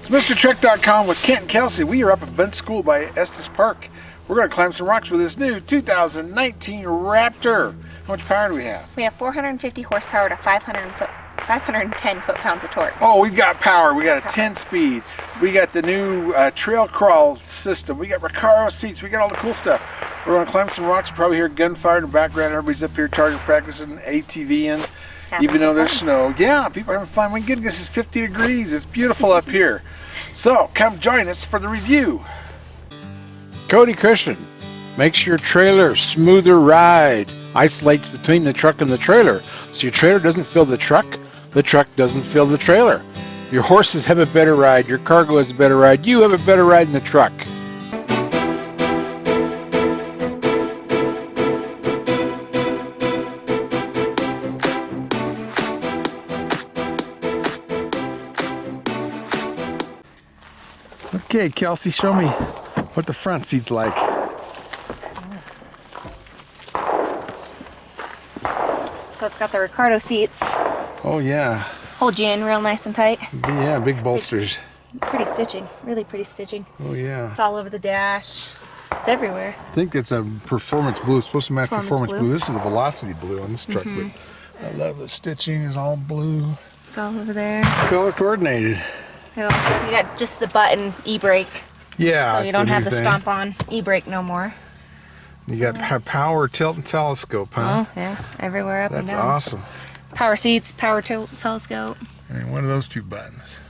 It's MrTrek.com with Kent and Kelsey. We are up at Bent School by Estes Park. We're going to climb some rocks with this new 2019 Raptor. How much power do we have? We have 450 horsepower to 510 foot-pounds of torque. Oh, we got power. We got a 10-speed. We got the new trail crawl system. We got Recaro seats. We got all the cool stuff. We're going to climb some rocks. You probably hear gunfire in the background. Everybody's up here target practicing, ATVing, even though there's snow. Yeah, people are having fun. My goodness, it's 50 degrees. It's beautiful up here. So come join us for the review. Cody Cushion makes your trailer smoother ride. Isolates between the truck and the trailer, so your trailer doesn't fill the truck doesn't fill the trailer. Your horses have a better ride, your cargo has a better ride, you have a better ride in the truck. Okay, Kelsey, show me what the front seat's like. So it's got the Recaro seats. Oh yeah. Hold you in real nice and tight. Yeah, big bolsters. Pretty stitching, really pretty stitching. Oh yeah. It's all over the dash. It's everywhere. I think it's a performance blue. It's supposed to match performance blue. This is a velocity blue on this truck. But I love the stitching is all blue. It's all over there. It's color coordinated. You got just the button e-brake. Yeah. So you don't have the stomp on e-brake no more. You got power, tilt, and telescope, huh? Oh, yeah. Everywhere up and down. That's awesome. Power seats, power tilt, telescope. And what are those two buttons?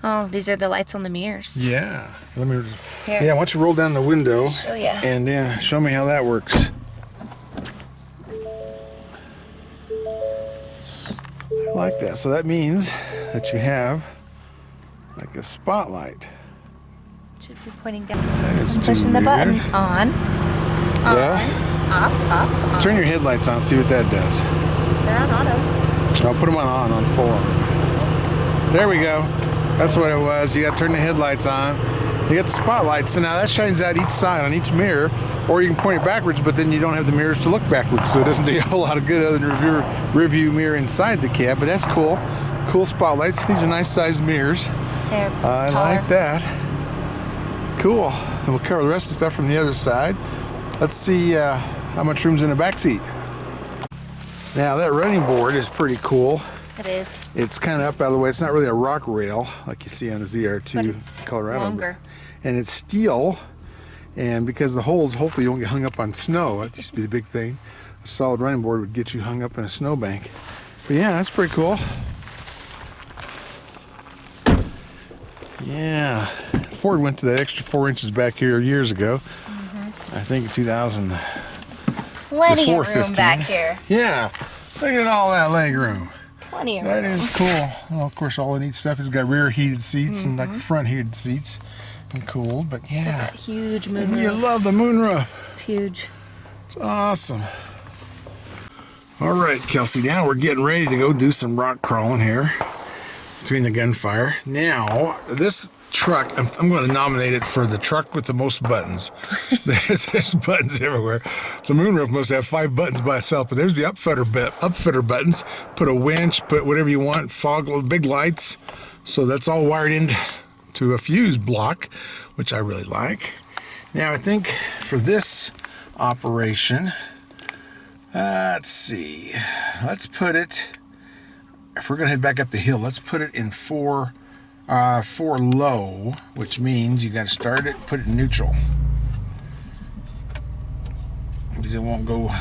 Oh, these are the lights on the mirrors. Yeah. Let me just, Here. yeah, why don't you roll down the window? Show ya. And show me how that works. I like that. So that means that you have like a spotlight. Should be pointing down. That is Pushing the button. On. Yeah. Off. Turn your headlights on, see what that does. They're on autos. I'll put them on full on. There we go. That's what it was. You got to turn the headlights on. You got the spotlights, so now that shines out each side on each mirror, or you can point it backwards, but then you don't have the mirrors to look backwards, so it doesn't do a whole lot of good other than review mirror inside the cab, but that's cool. Cool spotlights. These are nice sized mirrors. They're I like that. Cool. And we'll cover the rest of the stuff from the other side. Let's see how much room's in the back seat. Now that running board is pretty cool. It is. It's kind of up out of the way. It's not really a rock rail like you see on the ZR2 but it's Colorado. Longer. And it's steel, and because the holes, hopefully you won't get hung up on snow. That used to be the big thing. A solid running board would get you hung up in a snowbank. But yeah, that's pretty cool. Yeah. Ford went to that extra 4 inches back here years ago. I think in 2000. Plenty of room back here. Yeah. Look at all that leg room. Plenty of room. That is cool. Well, of course, all the neat stuff is got rear heated seats and like the front heated seats. And cool, but yeah. That huge moonroof. And you love the moonroof. It's huge. It's awesome. All right, Kelsey, now we're getting ready to go do some rock crawling here between the gunfire. Now, this truck, I'm going to nominate it for the truck with the most buttons. There's buttons everywhere. The moonroof must have 5 buttons by itself, but there's the upfitter buttons. Put a winch, put whatever you want, fog, big lights. So that's all wired into a fuse block, which I really like. Now I think for this operation, let's see, let's put it, if we're going to head back up the hill, let's put it in 4 low, which means you got to start it, put it in neutral, because it won't go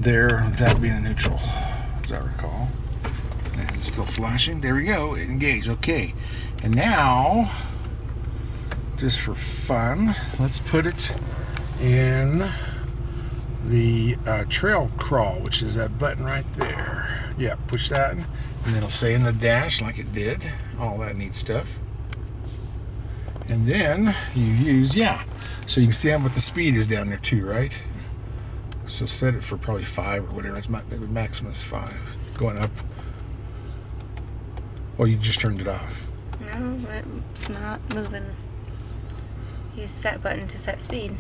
there without being in neutral, as I recall. And it's still flashing. There we go. Engage. Okay. And now, just for fun, let's put it in the trail crawl, which is that button right there. Yeah, push that, and then it'll say in the dash like it did. All that neat stuff. And then you use, so you can see what the speed is down there too, right? So set it for probably 5 or whatever. It's maybe maximum is 5. It's going up. Oh, you just turned it off. No, it's not moving. Use set button to set speed.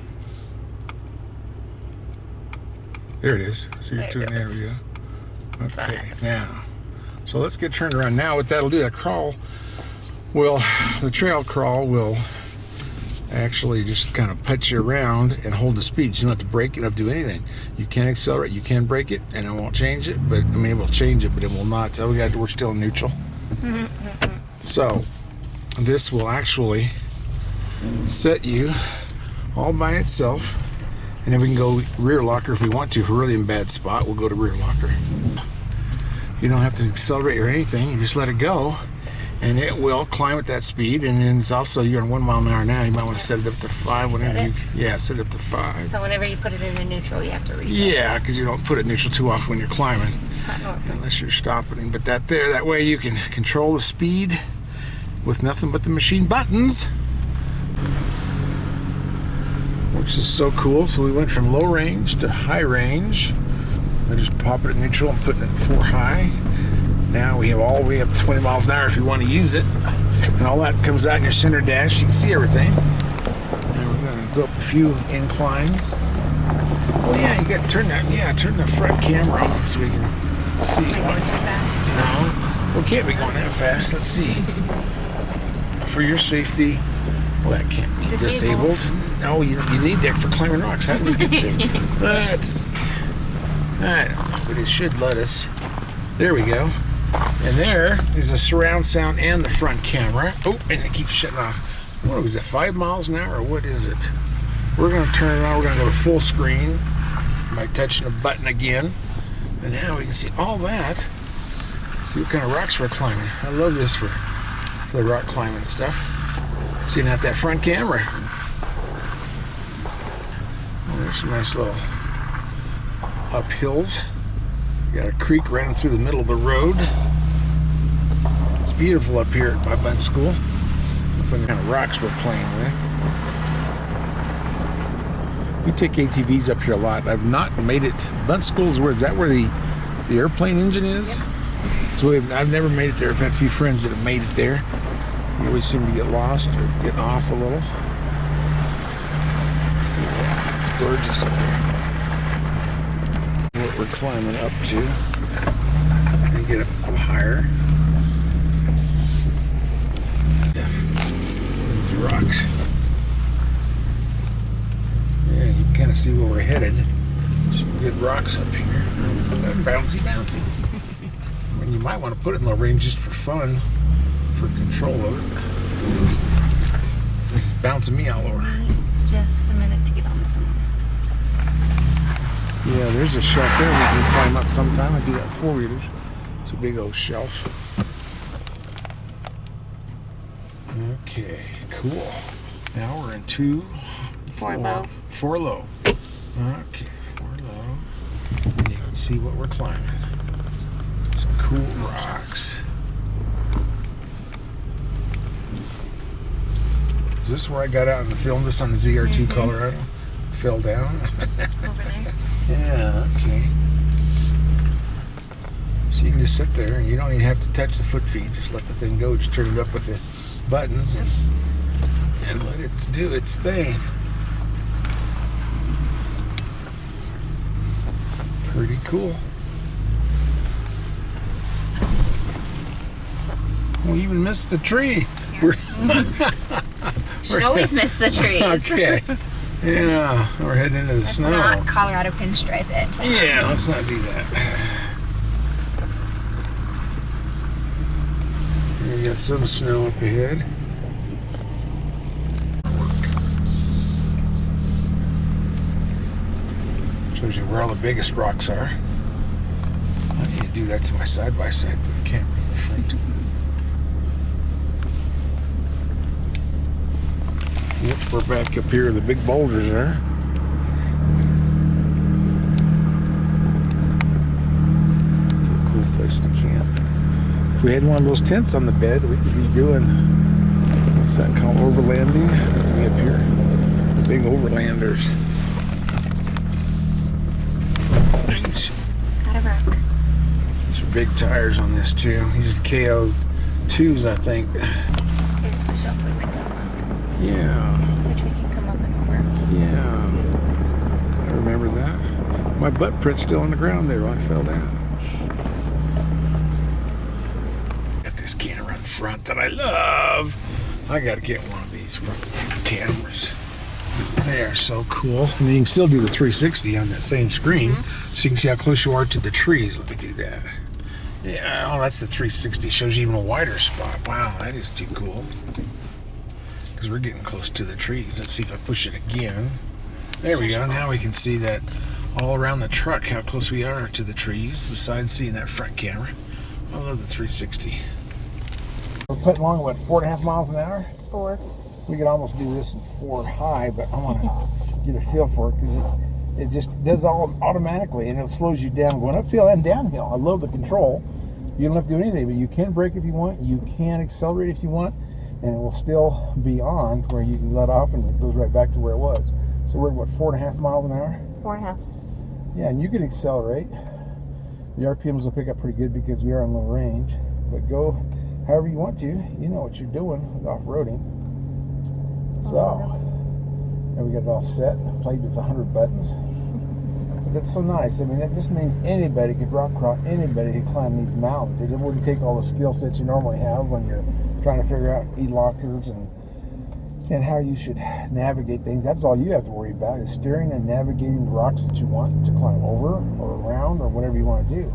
There it is. So you're doing, there we go. Okay, now, so let's get turned around. Now what that'll do, that crawl Well, the trail crawl will actually just kind of put you around and hold the speed. You don't have to brake, you don't have to do anything. You can accelerate, you can brake it, and it won't change it, but I mean, it will change it, but it will not. So we're still in neutral. So this will actually set you all by itself, and then we can go rear locker if we want to. If we're really in a bad spot, we'll go to rear locker. You don't have to accelerate or anything. You just let it go, and it will climb at that speed. And then it's also, you're on 1 mile an hour now. You might want to set it up to 5 whenever you. Set it up to 5. So whenever you put it into neutral, you have to reset. Yeah, because you don't put it neutral too often when you're climbing, unless you're stopping. But that way you can control the speed with nothing but the machine buttons, which is so cool. So we went from low range to high range. I just pop it at neutral and putting it 4 high. Now we have all the way up to 20 miles an hour if you want to use it. And all that comes out in your center dash. You can see everything. And we're going to go up a few inclines. Oh yeah, you got to turn the front camera on so we can see. Am I going too fast? No, we can't be going that fast. Let's see. For your safety, well, that can't be disabled. No, you need that for climbing rocks. How do we get there? Let's see. I don't know, but it should let us. There we go. And there is a surround sound and the front camera. Oh, and it keeps shutting off. What was it, 5 miles an hour, or what is it? We're going to turn it on. We're going to go to full screen by touching the button again. And now we can see all that. See what kind of rocks we're climbing. I love this for the rock climbing stuff. Seeing out that front camera. Oh, there's some nice little up hills. You got a creek running through the middle of the road. It's beautiful up here at my Bunt School. Look what kind of rocks we're playing with. We take ATVs up here a lot. I've not made it. Bunt School's where is that where the airplane engine is? Yep. So I've never made it there. I've had a few friends that have made it there. You always seem to get lost or get off a little. Yeah, it's gorgeous. What we're climbing up to. And get up a little higher. Definitely rocks. Yeah, you can kind of see where we're headed. Some good rocks up here. Bouncy, bouncy. I mean, you might want to put it in low range just for fun, for control of it. It's bouncing me all over. Just a minute to get on some. Yeah, there's a shelf there we can climb up sometime. I do that 4-wheelers. It's a big old shelf. Okay, cool. Now we're in 4 low. 4 low. Okay, 4 low. And you can see what we're climbing. Some cool rocks. Is this where I got out and filmed this on the ZR2 Colorado? Fell down. Over there. Yeah, okay. So you can just sit there and you don't even have to touch the foot feed. Just let the thing go. Just turn it up with the buttons and let it do its thing. Pretty cool. We even missed the tree. Should always miss the trees. Okay. Yeah, we're heading into the snow. Let's not Colorado pinstripe it. Yeah, let's not do that. We got some snow up ahead. Shows you where all the biggest rocks are. I need to do that to my side-by-side with the camera in the front. Yep, we're back up here. The big boulders are. It's a cool place to camp. If we had one of those tents on the bed, we could be doing, what's that called, overlanding? Way up here. The big overlanders. Got a rock. These are big tires on this too. These are KO2s, I think. Here's the shelf we went down last time. Yeah. Which we can come up and over. Yeah. I remember that. My butt print's still on the ground there when I fell down. Got this camera in front that I love. I got to get one of these front cameras. They are so cool. And you can still do the 360 on that same screen, so you can see how close you are to the trees. Let me do that. Yeah, oh, that's the 360. Shows you even a wider spot. Wow, that is too cool. Because we're getting close to the trees. Let's see if I push it again. There we go. Now we can see that all around the truck, how close we are to the trees, besides seeing that front camera. I love the 360. We're putting along, what, 4.5 miles an hour? 4. We could almost do this in 4 high, but I want to get a feel for it because it just does all automatically, and it slows you down going uphill and downhill. I love the control. You don't have to do anything, but you can brake if you want. You can accelerate if you want, and it will still be on where you can let off, and it goes right back to where it was. So we're at, what, 4.5 miles an hour? 4.5. Yeah, and you can accelerate. The RPMs will pick up pretty good because we are on low range, but go however you want to. You know what you're doing with off-roading. So, now we got it all set. Played with 100 buttons. But that's so nice. I mean, that just means anybody could rock crawl, anybody could climb these mountains. It wouldn't take all the skill sets you normally have when you're trying to figure out e-lockers and how you should navigate things. That's all you have to worry about is steering and navigating the rocks that you want to climb over or around or whatever you want to do.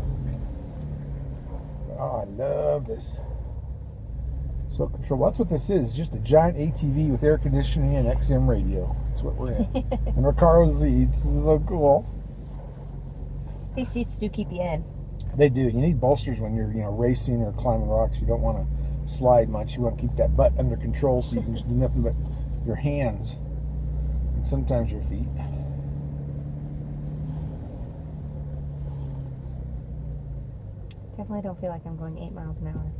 Oh, I love this. So control. That's what this is. Just a giant ATV with air conditioning and XM radio. That's what we're in. And Recaro seats. This is so cool. These seats do keep you in. They do. You need bolsters when you're, racing or climbing rocks. You don't want to slide much. You want to keep that butt under control so you can just do nothing but your hands and sometimes your feet. Definitely don't feel like I'm going 8 miles an hour.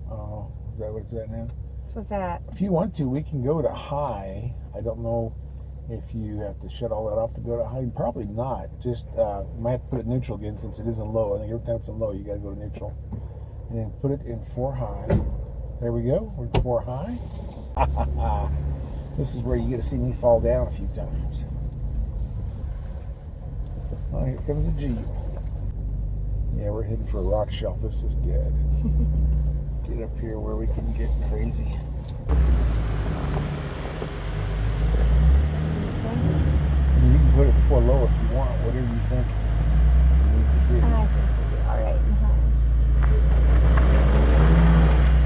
Oh, is that what it's at now? So what's that? If you want to, we can go to high. I don't know if you have to shut all that off to go to high. Probably not. Just you might have to put it neutral again since it is in low. I think every time it's in low, you got to go to neutral. And then put it in 4 high. There we go. We're in 4 high. This is where you get to see me fall down a few times. Oh, here comes a Jeep. Yeah, we're heading for a rock shelf. This is good. Get up here where we can get crazy. And you can put it before low if you want, whatever you think you need to do. I think we'll be alright in high.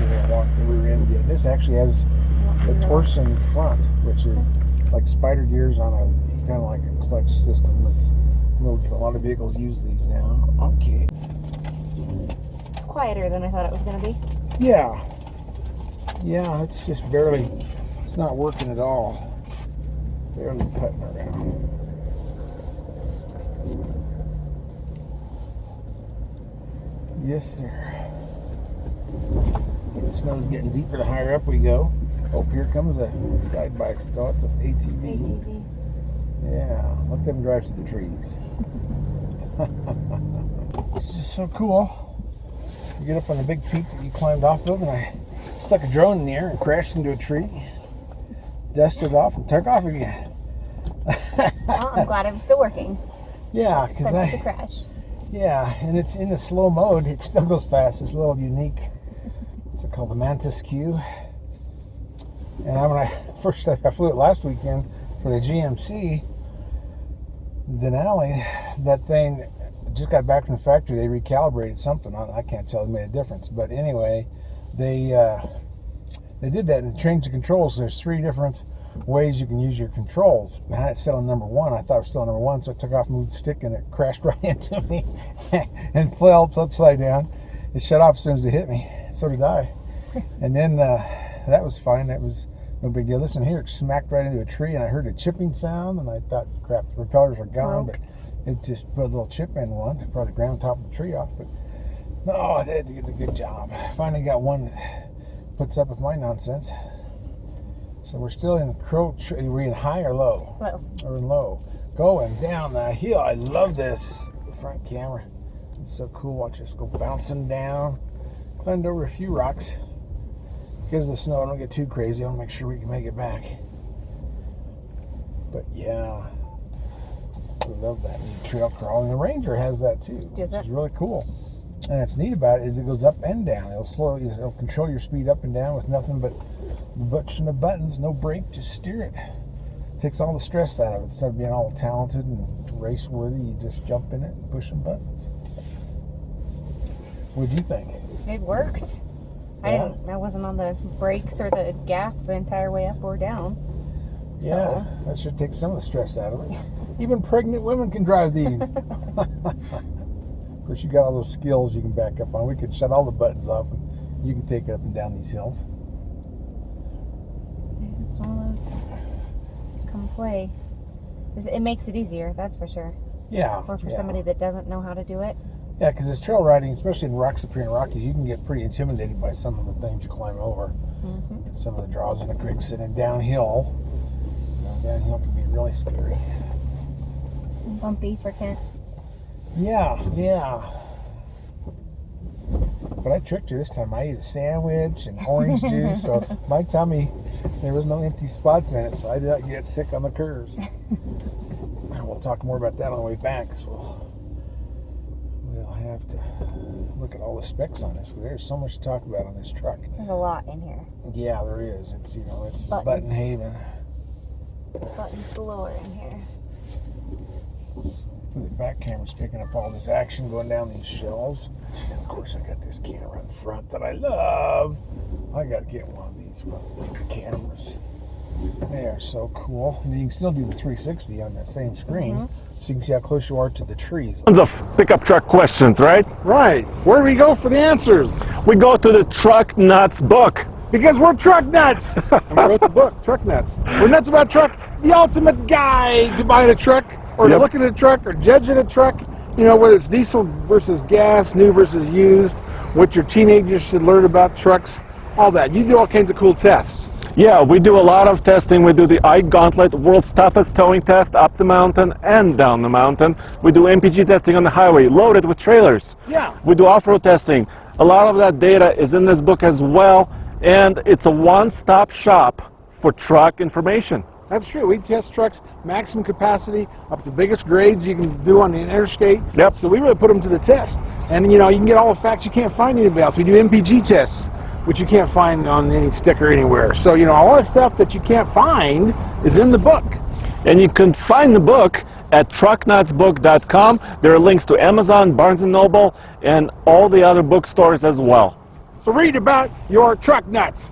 You're going to walk the rear end. Yeah, this actually has the torsion front, which is like spider gears on a kind of like a clutch system. That's a lot of vehicles use these now. Okay. It's quieter than I thought it was going to be. Yeah. Yeah, it's just barely, it's not working at all. Barely putting around. Yes, sir. The snow's getting deeper the higher up we go. Oh, here comes a side by side. Oh, it's an ATV. ATV. Yeah, let them drive to the trees. It's just so cool. You get up on the big peak that you climbed off of, and I stuck a drone in the air and crashed into a tree, dusted off, and took off again. Well, I'm glad I'm still working. Yeah, because the crash. Yeah, and it's in the slow mode. It still goes fast. It's a little unique. What's it called? The Mantis Q. And when I flew it last weekend for the GMC Denali, that thing just got back from the factory. They recalibrated something on it. I can't tell. It made a difference. But anyway, they did that and changed the controls. There's 3 different ways you can use your controls. And I had it set on number 1. I thought it was still on number 1, so I took off, moved the stick, and it crashed right into me and fell upside down. It shut off as soon as it hit me. So did I. And then that was fine. That was no big deal. Listen here, it smacked right into a tree, and I heard a chipping sound, and I thought, crap, the propellers are gone, but it just put a little chip in one. It probably ground top of the tree off, but no, it did a good job. Finally got one that puts up with my nonsense. So we're still in we're in high or low? Low. Or in low. Going down the hill. I love this front camera. It's so cool. Watch this go bouncing down. Climbed over a few rocks. Because of the snow, I don't get too crazy. I want to make sure we can make it back. But yeah, I love that new trail crawl. And the Ranger has that too. Does it? Which is really cool. And what's neat about it is it goes up and down. It'll control your speed up and down with nothing but the button of buttons, no brake, just steer it. Takes all the stress out of it. Instead of being all talented and race worthy, you just jump in it and push some buttons. What'd you think? It works. Yeah. I wasn't on the brakes or the gas the entire way up or down. Yeah, that should take some of the stress out of it. Even pregnant women can drive these. Of course, you got all those skills you can back up on. We could shut all the buttons off and you can take it up and down these hills. It's one of those come play. It makes it easier, that's for sure. Yeah. Or for somebody that doesn't know how to do it. Yeah, because it's trail riding, especially in rocks up here in Rockies, you can get pretty intimidated by some of the things you climb over. Mm-hmm. And some of the draws in the creek sitting downhill. Downhill can be really scary. Bumpy for Kent. Yeah. But I tricked you this time. I ate a sandwich and orange juice, so my tummy, there was no empty spots in it, so I did not get sick on the curves. And we'll talk more about that on the way back, because we'll have to look at all the specs on this, because there's so much to talk about on this truck. There's a lot in here. Yeah, there is. It's the Buttons. button haven. Buttons galore in here. The back camera's picking up all this action going down these shelves. And of course, I got this camera in front that I love. I got to get one of these cameras. They are so cool. And you can still do the 360 on that same screen, so you can see how close you are to the trees. Tons of pickup truck questions, right? Right. Where do we go for the answers? We go to the Truck Nuts book. Because we're truck nuts. And we wrote the book, Truck Nuts. We're nuts about truck, the ultimate guide to buying a truck, or to looking at a truck, or judging a truck. You know, whether it's diesel versus gas, new versus used, what your teenagers should learn about trucks, all that. You do all kinds of cool tests. Yeah, we do a lot of testing. We do the iGauntlet, world's toughest towing test, up the mountain and down the mountain. We do MPG testing on the highway, loaded with trailers. Yeah. We do off-road testing. A lot of that data is in this book as well, and it's a one-stop shop for truck information. That's true. We test trucks, maximum capacity, up to the biggest grades you can do on the interstate. Yep. So we really put them to the test. And, you know, you can get all the facts you can't find anybody else. We do MPG tests, which you can't find on any sticker anywhere. So, you know, all the stuff that you can't find is in the book. And you can find the book at trucknutsbook.com. There are links to Amazon, Barnes & Noble, and all the other bookstores as well. So read about your truck nuts.